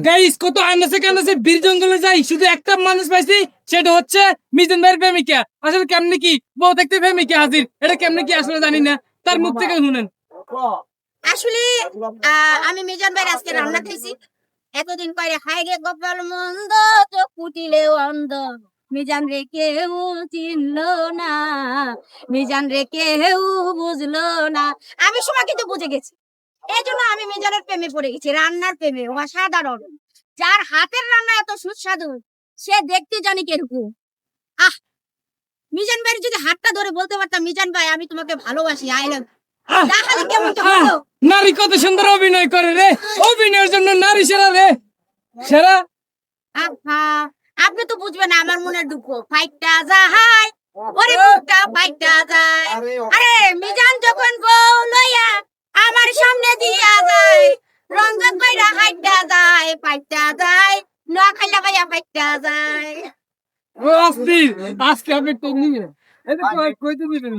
Guys কত আনাসে কানাসে বীর জঙ্গলে যাই, শুধু একটা মানুষ পাইছি, সেটা হচ্ছে মিজান ভাইয়ের প্রেমিকা। আসলে কেমনে কি বউ দেখতে প্রেমিকা হাজির, এটা কেমনে কি আসলে জানি না, তার মুখ থেকে শুনেন। আসলে আমি মিজান ভাইয়ের আজকে রান্না খাইছি। এতদিন পরে হাই রে কপাল মন্দ, চোখ ফুটিলেও অন্ধ, মিজান রে কেউ চিনলো না, মিজান রে কেউ বুঝলো না। আমি সময় কিন্তু বুঝে গেছি, এই জন্য আমি মিজানের প্রেমে পড়ে গেছি, রান্নার প্রেমে। অসাধারণ, যার হাতের রান্না এত সুস্বাদু, সে দেখতে জানি কিরকম। আহ, মিজান ভাইয়ের যদি হাতটা ধরে বলতে পারতাম, মিজান ভাই আমি তোমাকে ভালোবাসি, আই লাভ, তাহলে কেমন হতো। নারী কত সুন্দর অভিনয় করে রে, অভিনয়ের জন্য নারী সেরা রে, সেরা। আহা, আপনি তো বুঝবেন আমার মনের দুঃখ, ফাইটটা যায় ওরে বুকটা ফাইটটা যায়। আরে মিজান যখন বউ লইয়া আমার সামনে দিয়া যায়, রঞ্জন কইরা হাইটটা যায়, ফাইটটা যায়, নোয়াখাইলা ভাইয়া ফাইটটা যায়। ও অস্থির, আজকে আমি তো নিয়ে এটা কইতে দিবেন।